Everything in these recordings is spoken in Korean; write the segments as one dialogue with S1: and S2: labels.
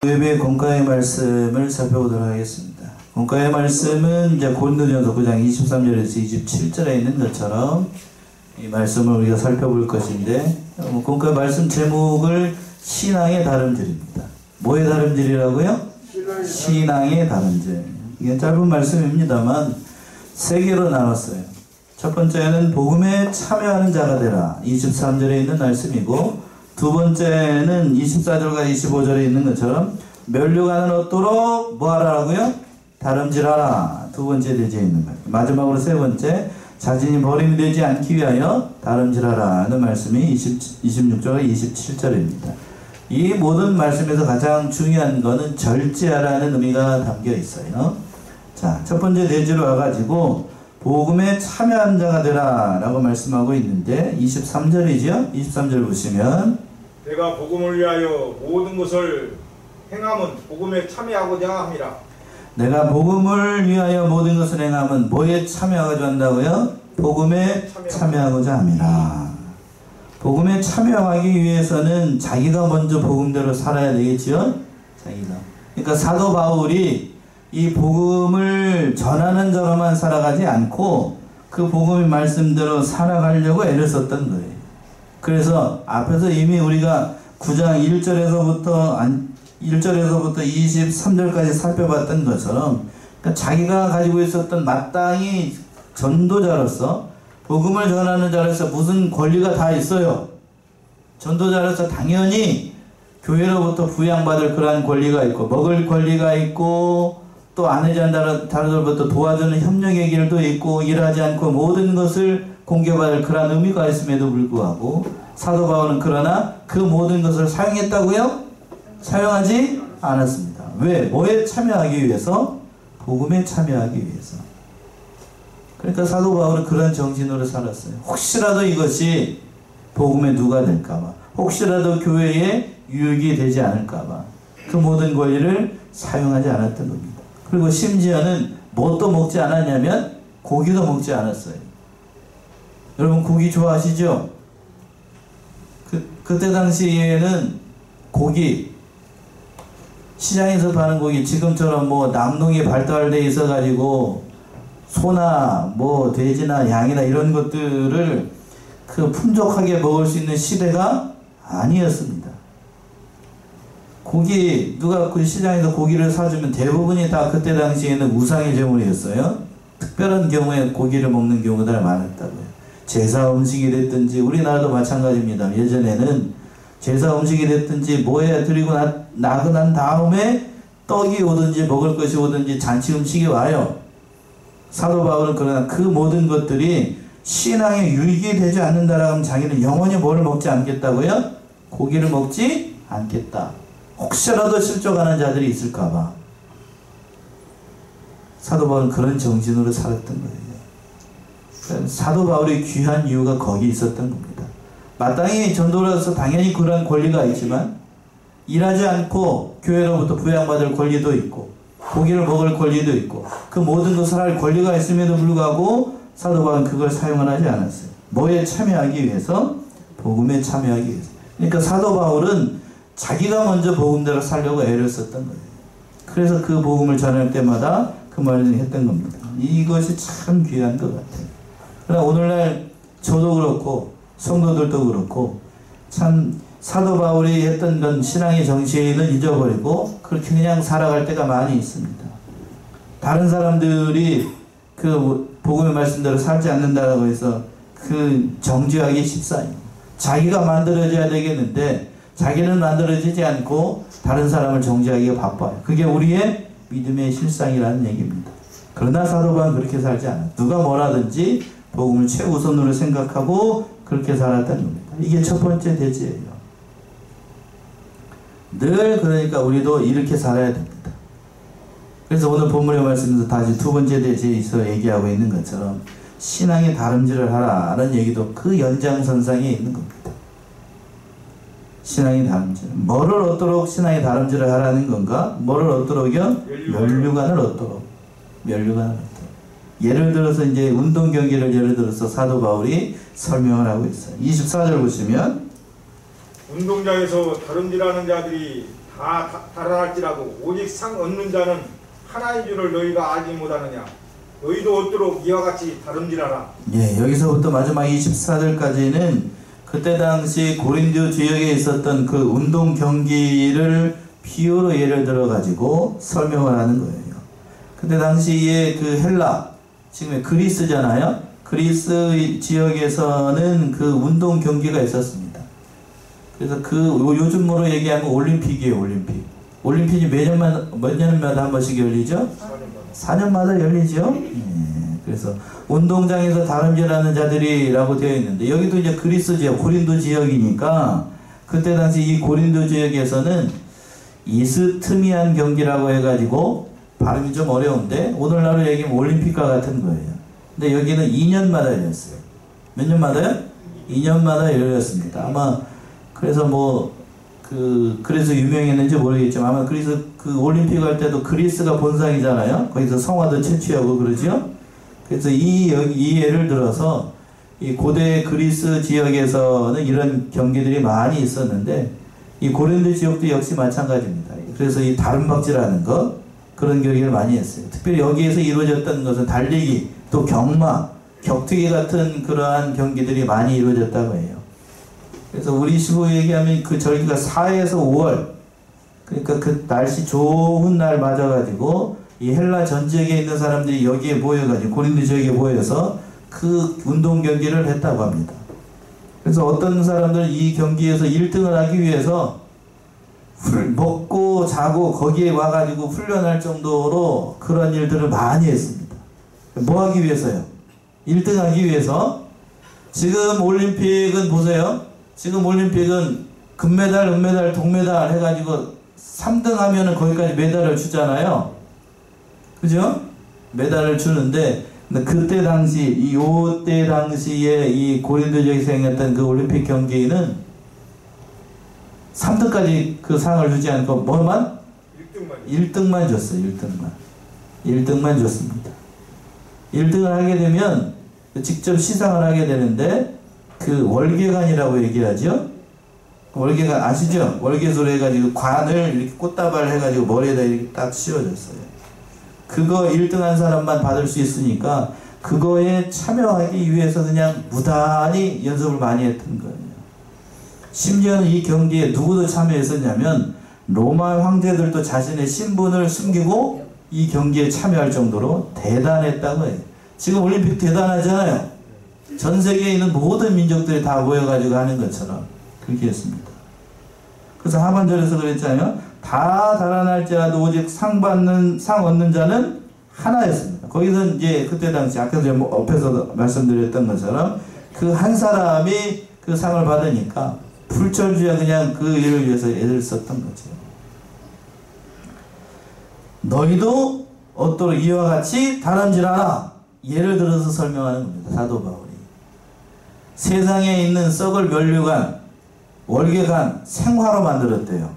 S1: 예배 공과의 말씀을 살펴보도록 하겠습니다. 공과의 말씀은 이제 고린도전서 9장 23절에서 27절에 있는 것처럼 이 말씀을 우리가 살펴볼 것인데, 공과의 말씀 제목을 신앙의 다름질입니다. 뭐의 다름질이라고요? 신앙의 다름질. 이게 짧은 말씀입니다만 세 개로 나눴어요. 첫 번째는 복음에 참여하는 자가 되라, 23절에 있는 말씀이고, 두 번째는 24절과 25절에 있는 것처럼 면류관을 얻도록 뭐하라고요? 다름질하라. 두 번째 대지에 있는 거예요. 마지막으로 세 번째, 자신이 버림이 되지 않기 위하여 다름질하라 하는 말씀이 26절과 27절입니다. 이 모든 말씀에서 가장 중요한 것은 절제하라는 의미가 담겨 있어요. 자, 첫 번째 대지로 와가지고 복음에 참여한 자가 되라 라고 말씀하고 있는데, 23절이죠? 23절 보시면,
S2: 내가 복음을 위하여 모든 것을 행함은 복음에 참여하고자 함이라. 내가
S1: 복음을 위하여 모든 것을 행함은 뭐에 참여하고자 한다고요? 복음에 참여하고자 함이라. 복음에 참여하기 위해서는 자기가 먼저 복음대로 살아야 되겠지요? 자기가. 그러니까 사도 바울이 이 복음을 전하는 자로만 살아가지 않고 그 복음의 말씀대로 살아가려고 애를 썼던 거예요. 그래서 앞에서 이미 우리가 9장 1절에서부터 23절까지 살펴봤던 것처럼, 그러니까 자기가 가지고 있었던 마땅히 전도자로서, 복음을 전하는 자로서 무슨 권리가 다 있어요. 전도자로서 당연히 교회로부터 부양받을 그러한 권리가 있고, 먹을 권리가 있고, 또 아내자 다른들부터 도와주는 협력의 길도 있고, 일하지 않고 모든 것을 공개받을 그러한 의미가 있음에도 불구하고, 사도 바울은 그러나 그 모든 것을 사용했다고요? 사용하지 않았습니다. 왜? 뭐에 참여하기 위해서? 복음에 참여하기 위해서. 그러니까 사도 바울은 그런 정신으로 살았어요. 혹시라도 이것이 복음의 누가 될까봐, 혹시라도 교회에 유익이 되지 않을까봐 그 모든 권리를 사용하지 않았던 겁니다. 그리고 심지어는 뭣도 먹지 않았냐면 고기도 먹지 않았어요. 여러분 고기 좋아하시죠? 그때 당시에는 고기, 시장에서 파는 고기, 지금처럼 뭐 남농이 발달되어 있어가지고 소나 뭐 돼지나 양이나 이런 것들을 그 풍족하게 먹을 수 있는 시대가 아니었습니다. 고기, 누가 그 시장에서 고기를 사주면 대부분이 다 그때 당시에는 우상의 제물이었어요. 특별한 경우에 고기를 먹는 경우가 많았다고요. 제사 음식이 됐든지, 우리나라도 마찬가지입니다. 예전에는 제사 음식이 됐든지 뭐에 드리고 나고 난 다음에 떡이 오든지 먹을 것이 오든지 잔치 음식이 와요. 사도 바울은 그러나 그 모든 것들이 신앙에 유익이 되지 않는다라고 하면 자기는 영원히 뭘 먹지 않겠다고요? 고기를 먹지 않겠다. 혹시라도 실족하는 자들이 있을까봐. 사도 바울은 그런 정신으로 살았던 거예요. 사도 바울이 귀한 이유가 거기 있었던 겁니다. 마땅히 전도로서 당연히 그런 권리가 있지만, 일하지 않고 교회로부터 부양받을 권리도 있고, 고기를 먹을 권리도 있고, 그 모든 것을 할 권리가 있음에도 불구하고 사도 바울은 그걸 사용을 하지 않았어요. 뭐에 참여하기 위해서? 복음에 참여하기 위해서. 그러니까 사도 바울은 자기가 먼저 복음대로 살려고 애를 썼던 거예요. 그래서 그 복음을 전할 때마다 그 말을 했던 겁니다. 이것이 참 귀한 것 같아요. 그러나 오늘날 저도 그렇고 성도들도 그렇고 참 사도 바울이 했던 건 신앙의 정신을 잊어버리고 그렇게 그냥 살아갈 때가 많이 있습니다. 다른 사람들이 그 복음의 말씀대로 살지 않는다고 해서 그 정죄하기 십사입니다. 자기가 만들어져야 되겠는데 자기는 만들어지지 않고 다른 사람을 정죄하기가 바빠요. 그게 우리의 믿음의 실상이라는 얘기입니다. 그러나 사도 바울은 그렇게 살지 않아요. 누가 뭐라든지 복음을 최우선으로 생각하고 그렇게 살았다는 겁니다. 이게 첫 번째 대지예요. 늘 그러니까 우리도 이렇게 살아야 됩니다. 그래서 오늘 본문의 말씀에서 다시 두 번째 대지에서 얘기하고 있는 것처럼 신앙의 다름질을 하라는 얘기도 그 연장선상에 있는 겁니다. 신앙의 다름질. 뭐를 얻도록 신앙의 다름질을 하라는 건가? 뭐를 얻도록이요? 면류관을 얻도록. 면류관을 얻도록. 예를 들어서 이제 운동 경기를 예를 들어서 사도 바울이 설명을 하고 있어요. 24절 보시면,
S2: 운동장에서 다름질하는 자들이 다 달아날지라도 오직 상 얻는 자는 하나인 줄을 너희가 알지 못하느냐. 너희도 얻도록 이와 같이 다름질하라.
S1: 예, 여기서부터 마지막 24절까지는 그때 당시 고린도 지역에 있었던 그 운동 경기를 비유로 예를 들어 가지고 설명을 하는 거예요. 그때 당시에 그 헬라, 지금 그리스잖아요. 그리스 지역에서는 그 운동 경기가 있었습니다. 그래서 그 요즘으로 얘기하면 올림픽이에요. 올림픽이 몇 년마다 한 번씩 열리죠? 4년마다 열리죠? 그래서 운동장에서 다름질하는 자들이라고 되어 있는데, 여기도 이제 그리스 지역, 고린도 지역이니까 그때 당시 이 고린도 지역에서는 이스트미안 경기라고 해가지고 발음이 좀 어려운데 오늘날로 얘기하면 올림픽과 같은 거예요. 근데 여기는 2년마다 열렸어요. 몇 년마다요? 2년마다 열렸습니다. 아마 그래서 그래서 유명했는지 모르겠지만 아마 그래서 그 올림픽 할 때도 그리스가 본상이잖아요. 거기서 성화도 채취하고 그러죠. 그래서 이 예를 들어서 이 고대 그리스 지역에서는 이런 경기들이 많이 있었는데 이 고린도 지역도 역시 마찬가지입니다. 그래서 이 다름박질하는 것, 그런 경기를 많이 했어요. 특별히 여기에서 이루어졌던 것은 달리기, 또 경마, 격투기 같은 그러한 경기들이 많이 이루어졌다고 해요. 그래서 우리 시부 얘기하면 그 절기가 4에서 5월, 그러니까 그 날씨 좋은 날 맞아가지고 이 헬라 전 지역에 있는 사람들이 여기에 모여가지고 고린도 지역에 모여서 그 운동 경기를 했다고 합니다. 그래서 어떤 사람들은 이 경기에서 1등을 하기 위해서 먹고 자고 거기에 와가지고 훈련할 정도로 그런 일들을 많이 했습니다. 뭐 하기 위해서요? 1등 하기 위해서. 지금 올림픽은 보세요. 지금 올림픽은 금메달, 은메달, 동메달 해가지고 3등 하면은 거기까지 메달을 주잖아요. 그죠? 메달을 주는데, 그때 당시, 요때 당시에 이 고린도 지역에 생겼던 그 올림픽 경기는 3등까지 그 상을 주지 않고, 뭐만? 1등만 줬어요, 1등만 줬습니다. 1등을 하게 되면 직접 시상을 하게 되는데, 그 월계관이라고 얘기하죠? 월계관 아시죠? 월계소로 해가지고 관을 이렇게 꽃다발 해가지고 머리에다 이렇게 딱 씌워줬어요. 그거 1등 한 사람만 받을 수 있으니까 그거에 참여하기 위해서 그냥 무단히 연습을 많이 했던 거예요. 심지어는 이 경기에 누구도 참여했었냐면 로마 황제들도 자신의 신분을 숨기고 이 경기에 참여할 정도로 대단했다고 해요. 지금 올림픽 대단하잖아요. 전 세계에 있는 모든 민족들이 다 모여가지고 하는 것처럼 그렇게 했습니다. 그래서 하반절에서 그랬잖아요. 다 달아날지라도 오직 상 얻는 자는 하나였습니다. 거기서 이제 그때 당시 아까 앞에서 말씀드렸던 것처럼 그 한 사람이 그 상을 받으니까 불철주야 그냥 그 일을 위해서 애를 썼던 거죠. 너희도 얻도록 이와 같이 다름질하라. 예를 들어서 설명하는 겁니다. 사도 바울이. 세상에 있는 썩을 면류관, 월계관, 생화로 만들었대요.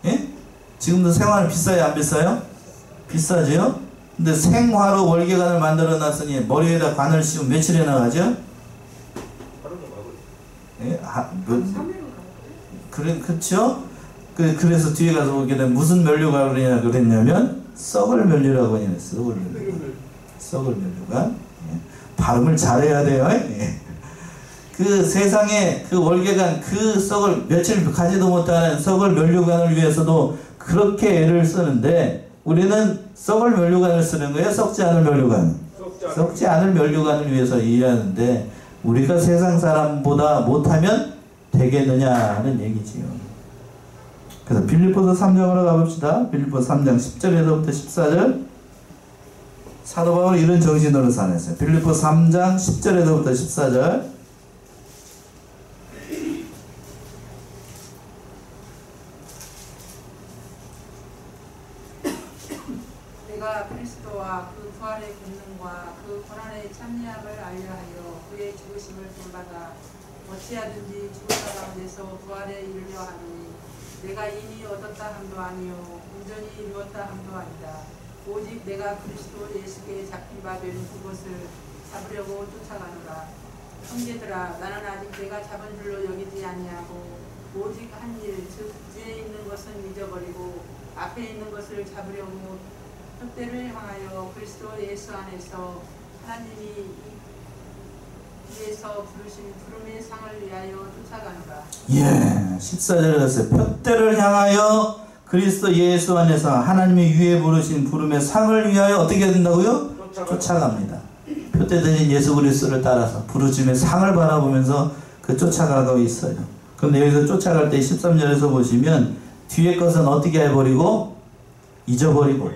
S1: 예? 지금도 생화는 비싸요, 안 비싸요? 비싸죠? 근데 생화로 월계관을 만들어 놨으니 머리에다 관을 씌우면 며칠이나 가죠? 예? 그렇죠? 그래서 뒤에 가서 보게 되면 무슨 면류관이라 그랬냐면 썩을 면류라고 했어요. 썩을 면류관. 예. 발음을 잘해야 돼요. 예. 그 세상에 그 월계관 그 썩을 며칠 가지도 못하는 썩을 면류관을 위해서도 그렇게 애를 쓰는데 우리는 썩을 면류관을 쓰는 거예요? 썩지 않을 면류관? 썩지 않을 면류관을 위해서 일하는데 우리가 세상 사람보다 못하면 되겠느냐는 얘기지요. 그래서 빌립보서 3장으로 가봅시다. 빌립보서 3장 10절에서부터 14절. 사도 바울이 이런 정신으로 살았어요. 빌립보서 3장 10절에서부터 14절.
S3: 내가 그리스도와 그 부활의 권능과 그 고난의 참여함을 알려하여 그의 죽으심을 본받아 어찌하든지 죽은 자 가운데서 부활에 이르려 하니 내가 이미 얻었다 함도 아니요 온전히 이루었다 함도 아니다. 오직 내가 그리스도 예수께 잡힌 바 되는 그것을 잡으려고 쫓아가노라. 형제들아 나는 아직 내가 잡은 줄로 여기지 아니하고 오직 한 일, 즉 뒤에 있는 것은 잊어버리고 앞에 있는 것을 잡으려고 홑때를 향하여 그리스도 예수 안에서 하나님이 위에서 부르신 부름의 상을 위하여 쫓아가노라.
S1: 예, 14절에 갔어요. 홑때를 향하여 그리스도 예수 안에서 하나님이 위에 부르신 부름의 상을 위하여 어떻게 된다고요? 쫓아갑니다. 표대 되신 예수 그리스도를 따라서 부르심의 상을 바라보면서 그 쫓아가고 있어요. 그런데 여기서 쫓아갈 때 13절에서 보시면 뒤에 것은 어떻게 해버리고 잊어버리고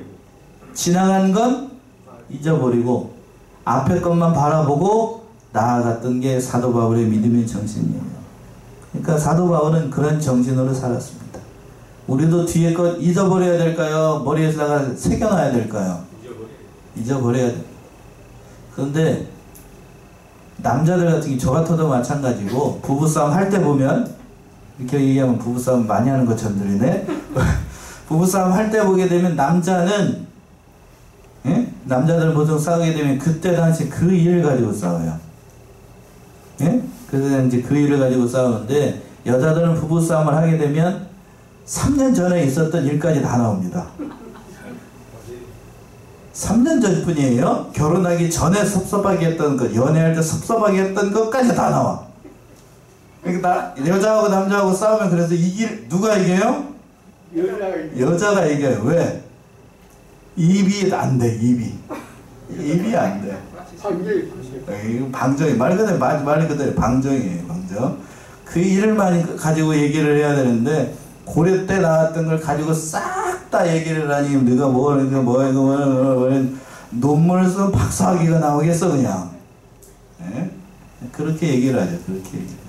S1: 지나간 건 잊어버리고 앞에 것만 바라보고 나아갔던 게 사도 바울의 믿음의 정신이에요. 그러니까 사도 바울은 그런 정신으로 살았습니다. 우리도 뒤에 것 잊어버려야 될까요? 머리에다가 새겨놔야 될까요? 잊어버려야 돼요. 그런데 남자들 같은 경우 저 같아도 마찬가지고 부부싸움 할 때 보면 이렇게 얘기하면 부부싸움 많이 하는 것처럼 들리네. 부부싸움 할 때 보게 되면 남자는 예? 남자들 보통 싸우게 되면 그때 당시 그 일을 가지고 싸워요. 예? 그래서 이제 그 일을 가지고 싸우는데 여자들은 부부싸움을 하게 되면 3년 전에 있었던 일까지 다 나옵니다. 3년 전뿐이에요. 결혼하기 전에 섭섭하게 했던 것, 연애할 때 섭섭하게 했던 것까지 다 나와. 그러니까 여자하고 남자하고 싸우면 그래서 누가 이겨요? 여자가 이겨요. 왜? 입이 안 돼, 입이 안 돼. 이거 방정이, 말 그대로 방정이에요, 방정. 그 일만 가지고 얘기를 해야 되는데, 고려 때 나왔던 걸 가지고 싹 다 얘기를 하니, 네가 뭐, 논문을 쓴 박사학위가 나오겠어, 그냥. 네? 그렇게 얘기를 하죠, 그렇게 얘기를.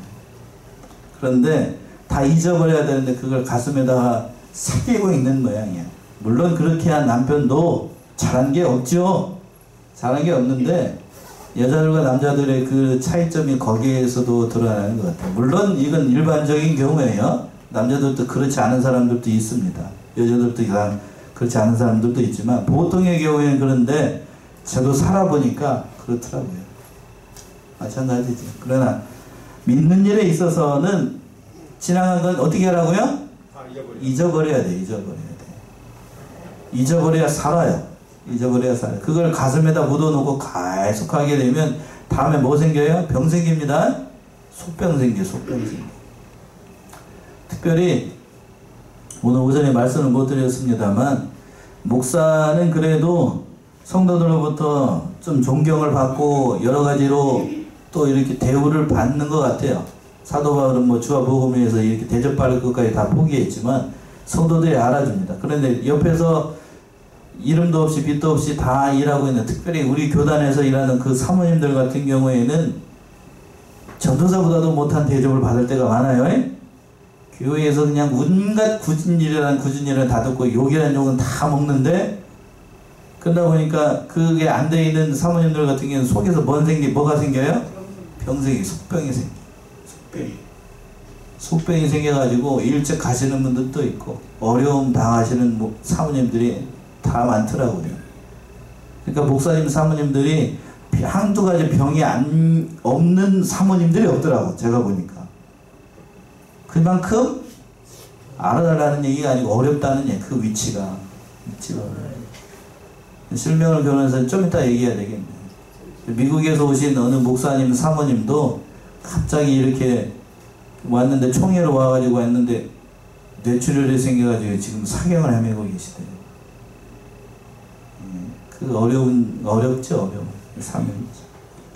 S1: 그런데 다 잊어버려야 되는데, 그걸 가슴에다가 새기고 있는 모양이야. 물론 그렇게 한 남편도 잘한 게 없죠. 잘한 게 없는데, 여자들과 남자들의 그 차이점이 거기에서도 드러나는 것 같아요. 물론 이건 일반적인 경우예요. 남자들도 그렇지 않은 사람들도 있습니다. 여자들도 그렇지 않은 사람들도 있지만 보통의 경우에는 그런데 저도 살아보니까 그렇더라고요. 마찬가지죠. 그러나 믿는 일에 있어서는 지나간 건 어떻게 하라고요? 잊어버려야 돼. 잊어버려야 살아요. 잊어버려야 살아요. 그걸 가슴에다 묻어놓고 계속 하게 되면 다음에 뭐 생겨요? 병 생깁니다. 속병 생겨. 특별히 오늘 오전에 말씀을 못 드렸습니다만 목사는 그래도 성도들로부터 좀 존경을 받고 여러 가지로 또 이렇게 대우를 받는 것 같아요. 사도 바울은 뭐 주와 복음에서 이렇게 대접받을 것까지 다 포기했지만 성도들이 알아줍니다. 그런데 옆에서 이름도 없이 빛도 없이 다 일하고 있는, 특별히 우리 교단에서 일하는 그 사모님들 같은 경우에는 전도사보다도 못한 대접을 받을 때가 많아요. 교회에서 그냥 온갖 굳은 일을 다 듣고 욕이라는 욕은 다 먹는데, 그러다 보니까 그게 안 돼 있는 사모님들 같은 경우는 속에서 뭐가 생겨요? 병생이, 속병이 생겨. 속병이 생겨가지고 일찍 가시는 분들도 있고 어려움 당하시는 사모님들이 다 많더라고요. 그러니까 목사님 사모님들이 한두 가지 병이 없는 사모님들이 없더라고, 제가 보니까. 그만큼 알아달라는 얘기가 아니고 어렵다는 얘기, 그 위치가 실명을 변호사는 좀 이따 얘기해야 되겠네. 미국에서 오신 어느 목사님 사모님도 갑자기 이렇게 왔는데, 총회로 와가지고 왔는데 뇌출혈이 생겨가지고 지금 사경을 헤매고 계시대요. 그 어렵죠. 사명이죠.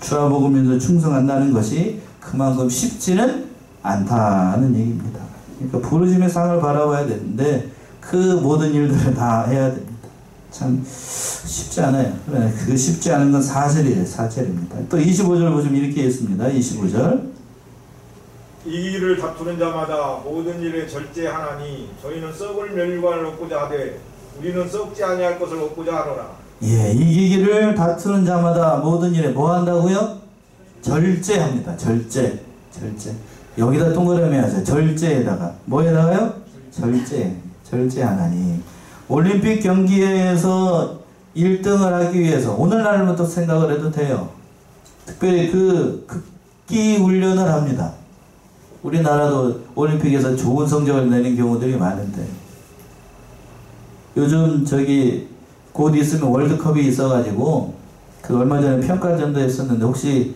S1: 주와 복음에서 충성한다는 것이 그만큼 쉽지는 않다는 얘기입니다. 그러니까 부르심의 상을 바라봐야 되는데 그 모든 일들을 다 해야 됩니다. 참 쉽지 않아요. 그러나 그 쉽지 않은 건 사실입니다. 또 25절 보시면 이렇게 했습니다. 25절.
S2: 이 일을 다투는 자마다 모든 일에 절제하나니 저희는 썩을 멸관을 얻고자 하되 우리는 썩지 아니할 것을 얻고자 하노라.
S1: 예, 이기기를 다투는 자마다 모든 일에 뭐 한다고요? 절제합니다. 절제. 여기다 동그라미 하죠. 절제에다가 뭐에다가요? 절제하나니. 올림픽 경기에서 1등을 하기 위해서 오늘날부터 생각을 해도 돼요. 특별히 그 극기 훈련을 합니다. 우리나라도 올림픽에서 좋은 성적을 내는 경우들이 많은데 요즘 저기 곧 있으면 월드컵이 있어가지고 그 얼마 전에 평가전도 했었는데 혹시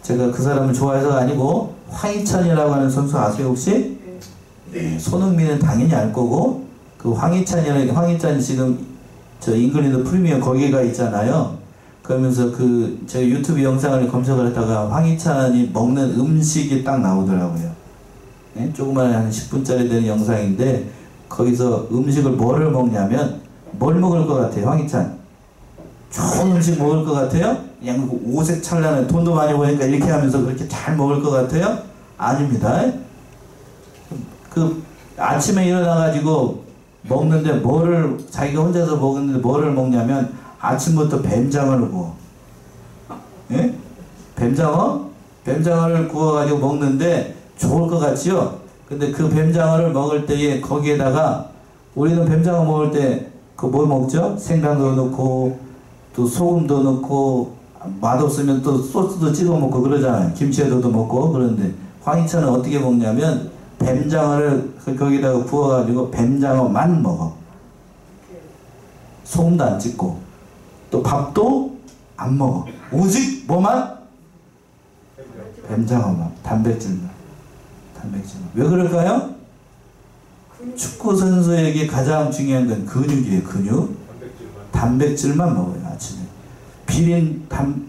S1: 제가 그 사람을 좋아해서가 아니고 황희찬이라고 하는 선수 아세요 혹시? 네. 손흥민은 당연히 알 거고 그 황희찬이 지금 저 잉글랜드 프리미어 거기가 있잖아요. 그러면서 그 제가 유튜브 영상을 검색을 했다가 황희찬이 먹는 음식이 딱 나오더라고요. 네? 조그마한 한 10분짜리 되는 영상인데 거기서 음식을 뭐를 먹냐면 뭘 먹을 것 같아요 황희찬? 좋은 음식 먹을 것 같아요? 그냥 오색 찬란한 돈도 많이 버니까 이렇게 하면서 그렇게 잘 먹을 것 같아요? 아닙니다. 그 아침에 일어나가지고 먹는데 자기가 혼자서 먹는데 뭐를 먹냐면 아침부터 뱀장어를 구워. 예? 뱀장어를 구워가지고 먹는데 좋을 것 같지요? 근데 그 뱀장어를 먹을 때에 거기에다가 우리는 뱀장어 먹을 때 그 뭐 먹죠? 생강도 넣고 또 소금도 넣고 맛없으면 또 소스도 찍어 먹고 그러잖아요. 김치에도 먹고 그러는데 황희찬은 어떻게 먹냐면 뱀장어를 거기다가 구워가지고 뱀장어만 먹어. 소금도 안 찍고 또 밥도 안 먹어. 오직 뭐만? 뱀장어만. 단백질만. 왜 그럴까요? 축구 선수에게 가장 중요한 건 근육이에요. 근육. 단백질만 먹어요. 아침에. 비린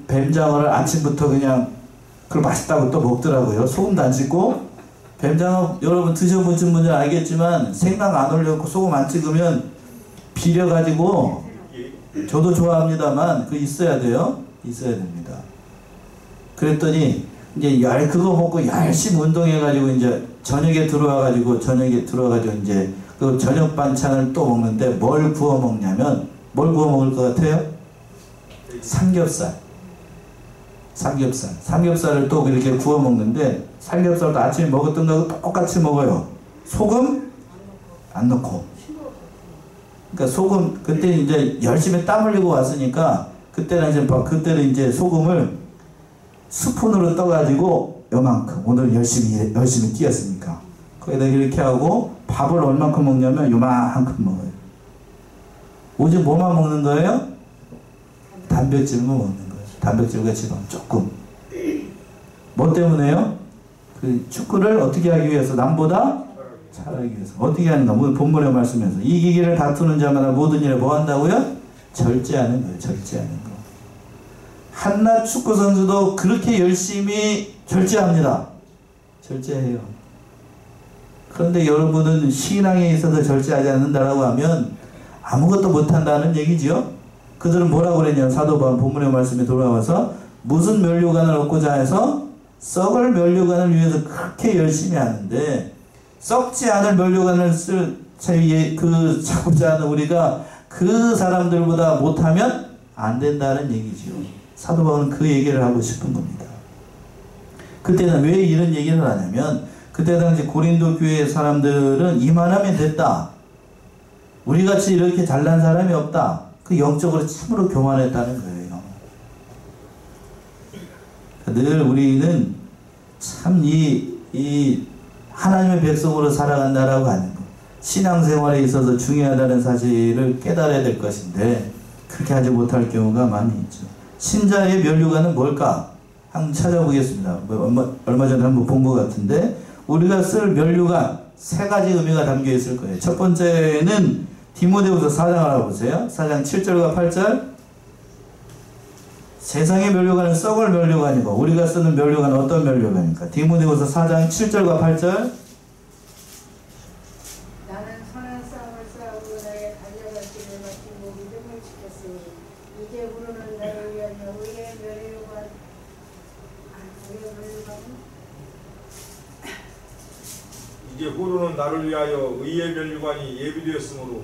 S1: 뱀장어를 아침부터 그냥 그걸 맛있다고 또 먹더라고요. 소금도 안 찍고. 뱀장어 여러분 드셔보신 분들 알겠지만 생강 안 올려놓고 소금 안 찍으면 비려가지고 저도 좋아합니다만 그 있어야 돼요. 있어야 됩니다. 그랬더니 이제 그거 먹고 열심히 운동해가지고 이제 저녁에 들어와가지고 이제 그 저녁 반찬을 또 먹는데 뭘 구워 먹냐면 뭘 구워 먹을 것 같아요? 삼겹살을 또 이렇게 구워 먹는데 삼겹살도 아침에 먹었던 거하고 똑같이 먹어요. 소금 안 넣고. 그러니까 소금 그때 이제 열심히 땀 흘리고 왔으니까 그때는 이제 소금을 스푼으로 떠가지고 요만큼 오늘 열심히 뛰었으니까 거기다 이렇게 하고 밥을 얼만큼 먹냐면 요만큼 먹어요. 오직 뭐만 먹는 거예요? 단백질만 먹는 거예요. 단백질과 지방 조금. 뭐 때문에요? 그 축구를 어떻게 하기 위해서 남보다 잘하기 위해서 어떻게 하는가? 본문의 말씀에서 이기기를 다투는 자마다 모든 일에 뭐 한다고요? 절제하는 거예요. 절제하는 거. 한낱 축구 선수도 그렇게 열심히 절제합니다. 절제해요. 그런데 여러분은 신앙에 있어서 절제하지 않는다라고 하면 아무것도 못한다는 얘기지요. 그들은 뭐라고 그랬냐면 사도 바울 본문의 말씀에 돌아와서 무슨 면류관을 얻고자 해서 썩을 면류관을 위해서 그렇게 열심히 하는데 썩지 않을 면류관을 찾고자 하는 우리가 그 사람들보다 못하면 안 된다는 얘기지요. 사도 바울은 그 얘기를 하고 싶은 겁니다. 그때는 왜 이런 얘기를 하냐면 그때 당시 고린도 교회 사람들은 이만하면 됐다. 우리같이 이렇게 잘난 사람이 없다. 그 영적으로 참으로 교만했다는 거예요. 늘 우리는 참 이 하나님의 백성으로 살아간다라고 하는 것, 신앙생활에 있어서 중요하다는 사실을 깨달아야 될 것인데 그렇게 하지 못할 경우가 많이 있죠. 신자의 면류관은 뭘까? 한번 찾아보겠습니다. 얼마 전에 한번 본 것 같은데 우리가 쓸 면류관 세 가지 의미가 담겨 있을 거예요. 첫 번째는 디모데후서 4장 알아보세요. 4장 7절과 8절. 세상의 면류관은 썩을 면류관이고 우리가 쓰는 면류관은 어떤 면류관입니까? 디모데후서 4장 7절과 8절.
S4: 나는 선한 싸움을 싸우고 나의 달려갈 길을 마치고 믿음을 지켰으니 이제 우리는 나를 위하여 의의 면류관
S2: 이제 후로는 나를 위하여 의의 면류관이 예비되었으므로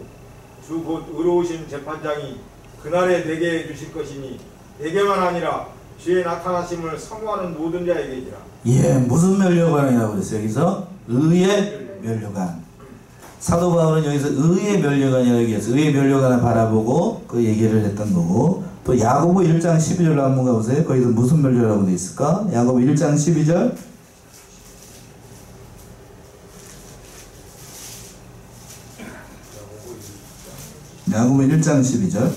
S2: 주 곧 의로우신 재판장이 그날에 내게 해주실 것이니 내게만 아니라 주의 나타나심을 사모하는 모든 자에게니라.
S1: 예, 무슨 면류관이라고 그랬어요? 여기서 의의 면류관. 사도 바울은 여기서 의의 면류관이라고 얘기해서 의의 면류관을 바라보고 그 얘기를 했던 거고, 또 야고보 1장 12절로 한번 가보세요. 거기서 무슨 면류라고 돼 있을까? 야고보 1장 12절. 야고보 1장 12절.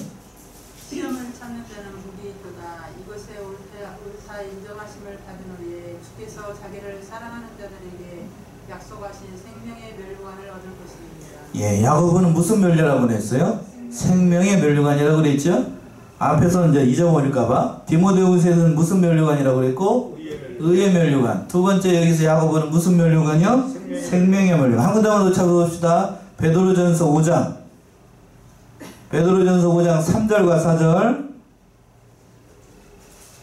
S3: 시험을 찾는 데는 복이 있도다. 이것에 옳다 인정하심을 받으노니 주께서 자기를 사랑하는 자들에게 약속하신 생명의 멸류관을 얻을 것입니다.
S1: 예, 야고보는 무슨 멸류라고 그랬어요? 생명의 멸류관이라고 그랬죠? 앞에서 이제 잊어버릴까봐 디모데후서에서는 무슨 멸류관이라고 그랬고 의의 멸류관. 두 번째 여기서 야고보는 무슨 멸류관이요? 생명의 멸류관. 한 군데만 더 찾아봅시다. 베드로전서 5장. 베드로전서 5장 3절과 4절.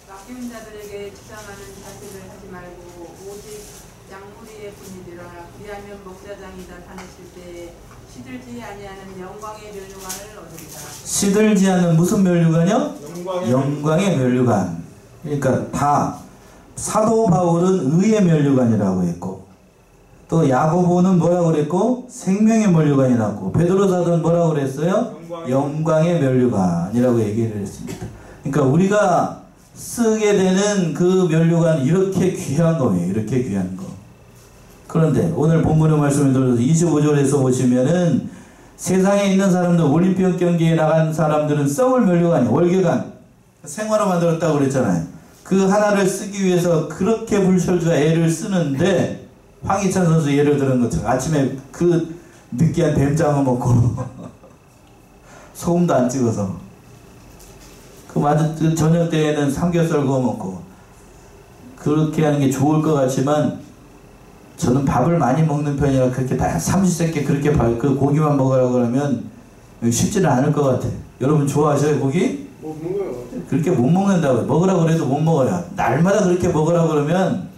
S3: 맡긴 자들에게 주장하는 자세를 하지 말고 오직 양무리의 분이되라. 그리하면 목자장이 나타내실 때 시들지 아니하는 영광의 멸류관을 얻으리라.
S1: 시들지 않는 무슨 멸류관이요? 영광의 멸류관. 그러니까 다 사도 바울은 의의 멸류관이라고 했고 또 야고보는 뭐라고 그랬고 생명의 멸류관이라고 베드로 사도는 뭐라고 그랬어요? 영광의 멸류관이라고 얘기를 했습니다. 그러니까 우리가 쓰게 되는 그 멸류관 이렇게 귀한 거예요. 이렇게 귀한 거. 그런데 오늘 본문의 말씀을 들어서 25절에서 보시면은 세상에 있는 사람들 올림픽 경기에 나간 사람들은 썩을 멸류관이 월계관 생화로 만들었다고 그랬잖아요. 그 하나를 쓰기 위해서 그렇게 불철주야 애를 쓰는데 황희찬 선수 예를 들은 것처럼 아침에 그 느끼한 뱀장어 먹고 소금도 안 찍어서 그 저녁 때에는 삼겹살 구워 먹고 그렇게 하는 게 좋을 것 같지만 저는 밥을 많이 먹는 편이라 그렇게 다 삼시세끼 그렇게 그 고기만 먹으라고 그러면 쉽지는 않을 것 같아요. 여러분 좋아하셔요 고기?
S2: 못 먹어요.
S1: 그렇게 못 먹는다고요. 먹으라고 그래도 못 먹어요. 날마다 그렇게 먹으라고 그러면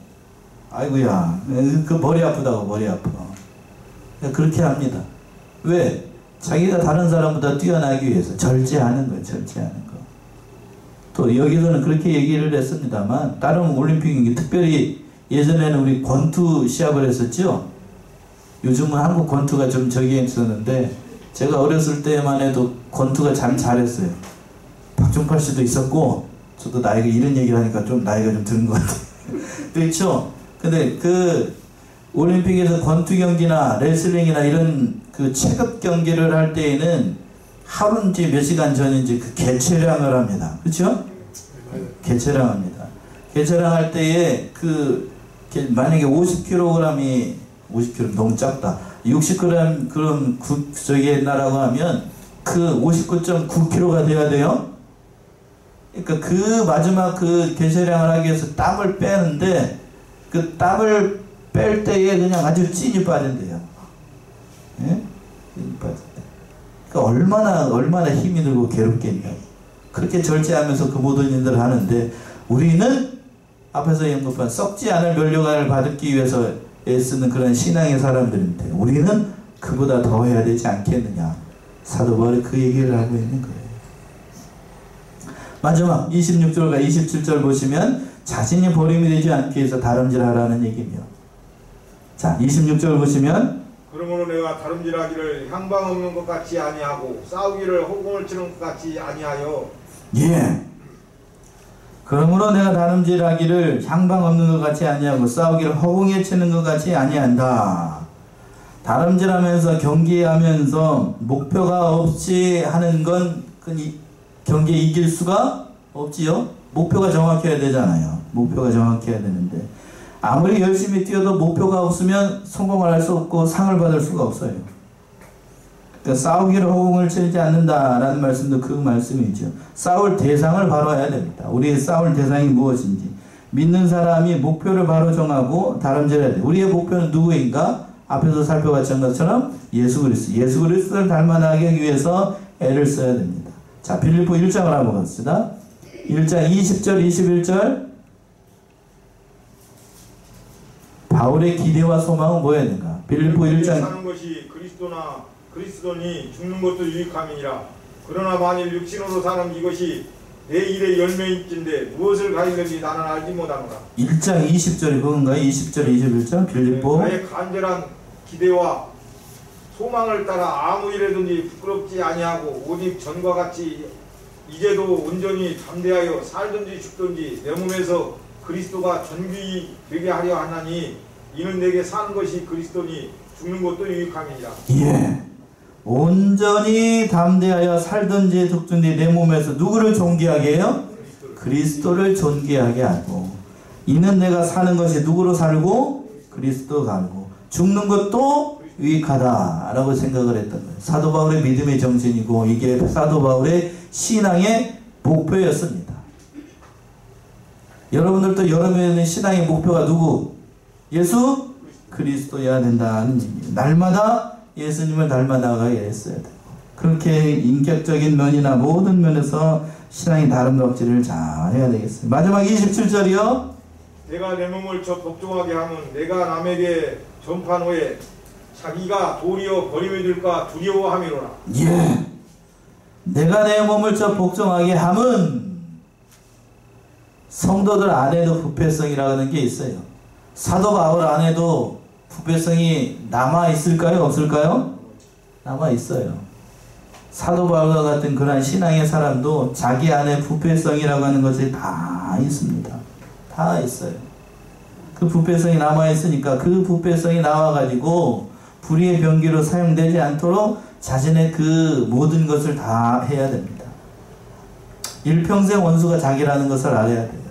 S1: 아이고야 그 머리 아프다고 머리 아파. 그렇게 합니다. 왜? 자기가 다른 사람보다 뛰어나기 위해서 절제하는 거예요. 절제하는 거. 또 여기서는 그렇게 얘기를 했습니다만 다른 올림픽이 특별히 예전에는 우리 권투 시합을 했었죠. 요즘은 한국 권투가 좀 저기에 있었는데 제가 어렸을 때만 해도 권투가 참 잘했어요. 박종팔 씨도 있었고 저도 나이가 이런 얘기를 하니까 좀 나이가 좀 드는 것 같아요. 그렇죠? 근데 그 올림픽에서 권투 경기나 레슬링이나 이런 그 체급 경기를 할 때에는 하루인지 몇 시간 전인지 그 개체량을 합니다. 그렇죠? 개체량 합니다. 개체량 할 때에 그 만약에 50kg이 50kg 너무 작다. 60g 그럼 저기 나라고 하면 그 59.9kg가 돼야 돼요. 그러니까 그 마지막 그 개체량을 하기 위해서 땀을 빼는데 그 땀을 뺄 때에 그냥 아주 찐이 빠진대요. 예? 찐이 빠진대. 그러니까 얼마나 힘이 들고 괴롭겠냐. 그렇게 절제하면서 그 모든 일들을 하는데 우리는 앞에서 언급한 썩지 않을 멸류관을 받기 위해서 애쓰는 그런 신앙의 사람들인데 우리는 그보다 더 해야 되지 않겠느냐. 사도 바울이 그 얘기를 하고 있는 거예요. 마지막 26절과 27절 보시면 자신이 버림이 되지 않기 위해서 다름질하라는 얘기며 자 26절 보시면
S2: 그러므로 내가 다름질하기를 향방 없는 것 같이 아니하고 싸우기를 허공을 치는 것 같이 아니하여
S1: 예 그러므로 내가 다름질하기를 향방 없는 것 같이 아니하고 싸우기를 허공에 치는 것 같이 아니한다. 다름질하면서 경기하면서 목표가 없이 하는 건 경기에 이길 수가 없지요. 목표가 정확해야 되잖아요. 목표가 정확해야 되는데 아무리 열심히 뛰어도 목표가 없으면 성공을 할 수 없고 상을 받을 수가 없어요. 그러니까 싸우기를 허공을 치지 않는다라는 말씀도 그 말씀이죠. 싸울 대상을 바로 해야 됩니다. 우리의 싸울 대상이 무엇인지 믿는 사람이 목표를 바로 정하고 다름질해야 돼. 우리의 목표는 누구인가? 앞에서 살펴봤던 것처럼 예수 그리스도. 예수 그리스도를 닮아나기 위해서 애를 써야 됩니다. 자, 빌립보 1장을 한번 봅시다. 1장 20절 21절 바울의 기대와 소망은 뭐였는가? 빌립보 1장
S2: 사는 것이 그리스도니 죽는 것도 유익함이니라. 그러나 만일 육신으로 사는 이것이 내 일의 열매일진데 무엇을 가지는지 나는 알지 못하노라.
S1: 1장 20절이 그건가요? 20절 21절 빌립보
S2: 나의 간절한 기대와 소망을 따라 아무 일에든지 부끄럽지 아니하고 오직 전과 같이 이제도 온전히 담대하여 살든지 죽든지 내 몸에서 그리스도가 존귀 되게 하려 하나니 이는 내게 사는 것이 그리스도니 죽는 것도 유익함이니라.
S1: 예. 온전히 담대하여 살든지 죽든지 내 몸에서 누구를 존귀하게 해요? 그리스도를 존귀하게 하고, 이는 내가 사는 것이 누구로 살고? 그리스도 살고, 죽는 것도 유익하다라고 생각을 했던 거예요. 사도 바울의 믿음의 정신이고, 이게 사도 바울의 신앙의 목표였습니다. 여러분들도 여러분의 신앙의 목표가 누구? 예수 그리스도여야 된다는 얘기예요. 날마다 예수님을 닮아 나가야 했어야 되고, 그렇게 인격적인 면이나 모든 면에서 신앙이 아름답지를 잘 해야 되겠어요. 마지막 27절이요.
S2: 내가 내 몸을 복종하게 하면 내가 남에게 전판 후에 자기가 도리어 버림이 될까 두려워함이로라.
S1: 예. 내가 내 몸을 복종하게 함은 성도들 안에도 부패성이라고 하는 게 있어요. 사도 바울 안에도 부패성이 남아있을까요? 없을까요? 남아있어요. 사도 바울과 같은 그런 신앙의 사람도 자기 안에 부패성이라고 하는 것이 다 있습니다. 다 있어요. 그 부패성이 남아있으니까 그 부패성이 나와가지고 불의의 병기로 사용되지 않도록 자신의 그 모든 것을 다 해야 됩니다. 일평생 원수가 자기라는 것을 알아야 돼요.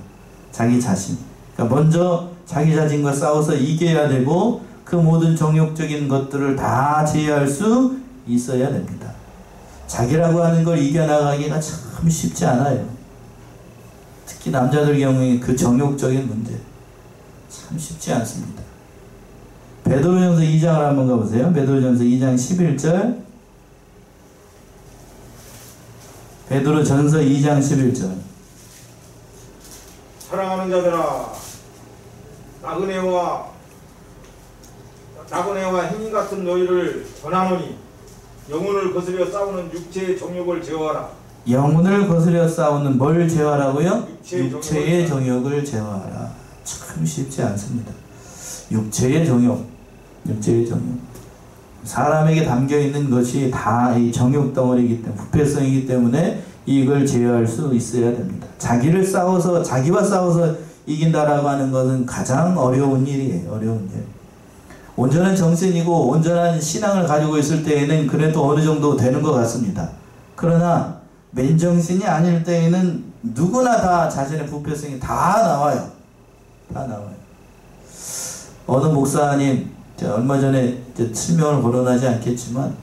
S1: 자기 자신. 그러니까 먼저 자기 자신과 싸워서 이겨야 되고, 그 모든 정욕적인 것들을 다 제어할 수 있어야 됩니다. 자기라고 하는 걸 이겨나가기가 참 쉽지 않아요. 특히 남자들 경우에 그 정욕적인 문제 참 쉽지 않습니다. 베드로전서 2장을 한번 가보세요. 베드로전서 2장 11절. 베드로전서 2장 11절.
S2: 사랑하는 자들아, 나그네와 행인 같은 너희를 권하노니 영혼을 거스려 싸우는 육체의 정욕을 제어하라.
S1: 영혼을 거스려 싸우는 뭘 제어하라고요?
S2: 육체의
S1: 정욕을 제어하라. 참 쉽지 않습니다. 육체의 정욕. 사람에게 담겨있는 것이 다 이 정욕 덩어리이기 때문에, 부패성이기 때문에 이걸 제어할 수 있어야 됩니다. 자기와 싸워서 이긴다라고 하는 것은 가장 어려운 일이에요. 어려운 일. 온전한 정신이고 온전한 신앙을 가지고 있을 때에는 그래도 어느 정도 되는 것 같습니다. 그러나 맨정신이 아닐 때에는 누구나 다 자신의 부패성이 다 나와요. 다 나와요. 어느 목사님, 얼마 전에 실명을 거론하지 않겠지만,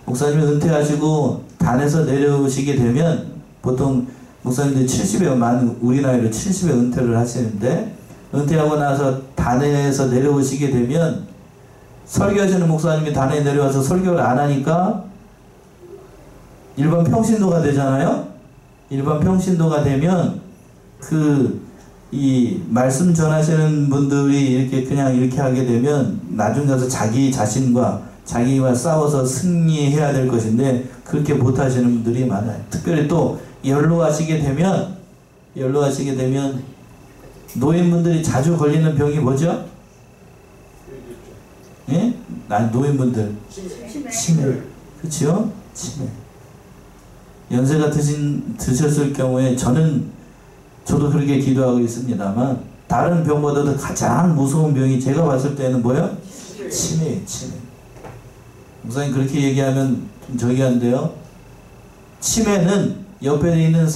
S1: 목사님이 은퇴하시고 단에서 내려오시게 되면, 보통 목사님들이 70에, 우리 나이로 70에 은퇴를 하시는데, 은퇴하고 나서 단에서 내려오시게 되면, 설교하시는 목사님이 단에 내려와서 설교를 안 하니까 일반 평신도가 되잖아요. 일반 평신도가 되면 이 말씀 전하시는 분들이 이렇게 하게 되면 나중 가서 자기 자신과 자기와 싸워서 승리해야 될 것인데 그렇게 못하시는 분들이 많아요. 특별히 또 연로하시게 되면 노인분들이 자주 걸리는 병이 뭐죠? 예? 노인분들 치매. 그렇죠? 치매. 연세가 드셨을 경우에 저도 그렇게 기도하고 있습니다만, 다른 병보다도 가장 무서운 병이 제가 봤을 때는 뭐예요? 치매예요. 치매. 목사님 그렇게 얘기하면 좀 저기 한데요. 치매는 옆에 있는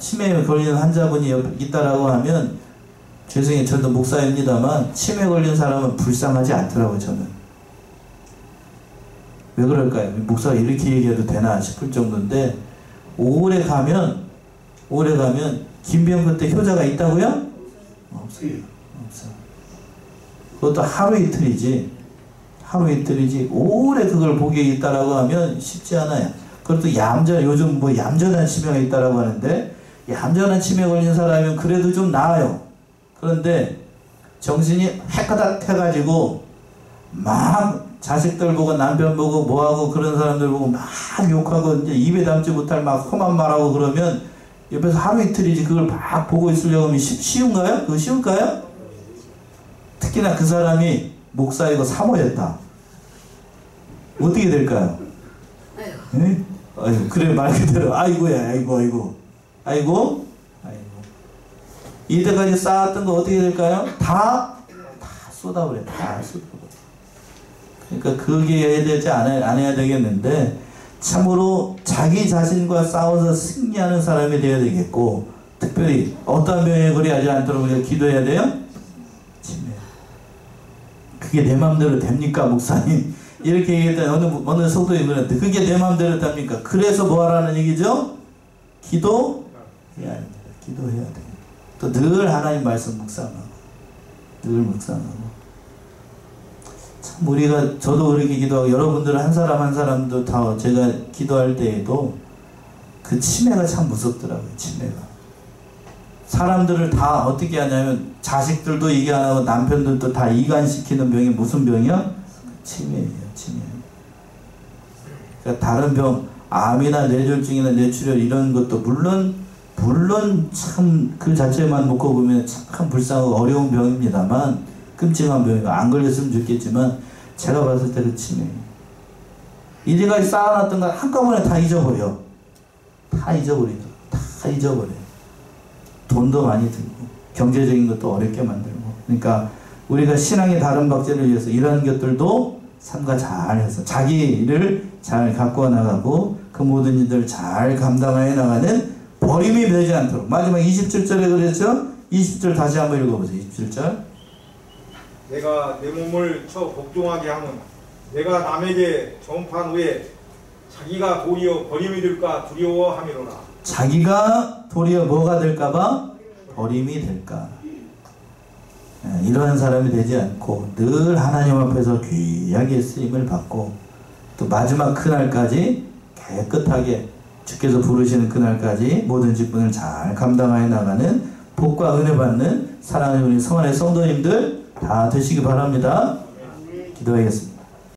S1: 치매에 걸리는 환자분이 있다라고 하면, 죄송해요. 저도 목사입니다만 치매 걸린 사람은 불쌍하지 않더라고요. 저는. 왜 그럴까요? 목사가 이렇게 얘기해도 되나 싶을 정도인데, 오래 가면 김병 그때 효자가 있다고요? 없어요. 그것도 하루 이틀이지. 오래 그걸 보게 있다라고 하면 쉽지 않아요. 그것도 요즘 얌전한 치매가 있다라고 하는데, 얌전한 치매 걸린 사람이면 그래도 좀 나아요. 그런데 정신이 해가닥 해가지고 막 자식들 보고 남편 보고 뭐하고 그런 사람들 보고 막 욕하고 이제 입에 담지 못할 막 험한 말하고 그러면 옆에서 하루 이틀이지 그걸 막 보고 있으려고 하면 쉬운가요? 그거 쉬울까요? 특히나 그 사람이 목사이고 사모였다. 어떻게 될까요? 네? 아이고, 그래 말 그대로 아이고야 아이고 이때까지 쌓았던 거 어떻게 될까요? 다 쏟아버려. 다 쏟아버려. 그러니까 그게 해야 되지 안 해야 되겠는데 참으로 자기 자신과 싸워서 승리하는 사람이 되어야 되겠고 특별히 어떠한 병에 걸리지 않도록 우리가 기도해야 돼요? 치매. 그게 내 마음대로 됩니까 목사님? 이렇게 얘기했더니 어느 속도에 그랬는데 그게 내 마음대로 됩니까? 그래서 뭐 하라는 얘기죠? 기도해야 합니다. 기도해야 됩니다. 또 늘 하나님 말씀 묵상하고 늘 묵상하고 참 우리가 저도 그렇게 기도하고 여러분들 한 사람 한 사람도 다 제가 기도할 때에도 그 치매가 참 무섭더라고요. 치매가 사람들을 다 어떻게 하냐면 자식들도 이게 안 하고 남편들도 다 이간시키는 병이 무슨 병이야? 치매예요. 치매. 그러니까 다른 병 암이나 뇌졸중이나 뇌출혈 이런 것도 물론 참 그 자체만 놓고 보면 참 불쌍하고 어려운 병입니다만 끔찍한 병이고 안 걸렸으면 좋겠지만 제가 봤을 때는 치매. 이제까지 쌓아놨던 걸 한꺼번에 다 잊어버려. 다 잊어버려. 돈도 많이 들고 경제적인 것도 어렵게 만들고 그러니까 우리가 신앙의 다른 박제를 위해서 이런 것들도 삼가 잘 해서 자기를 잘 갖고 나가고 그 모든 일들을 잘 감당해 나가는 버림이 되지 않도록 마지막 27절에 그랬죠? 20절 다시 한번 읽어보세요. 27절
S2: 내가 내 몸을 쳐 복종하게 하면 내가 남에게 전판 후에 자기가 도리어 버림이 될까 두려워함이로라.
S1: 자기가 도리어 뭐가 될까봐 버림이 될까. 이러한 사람이 되지 않고 늘 하나님 앞에서 귀하게 쓰임을 받고 또 마지막 그날까지 깨끗하게 주께서 부르시는 그날까지 모든 직분을 잘 감당하여 나가는 복과 은혜 받는 사랑하는 우리 성안의 성도님들 다 되시기 바랍니다. 기도하겠습니다.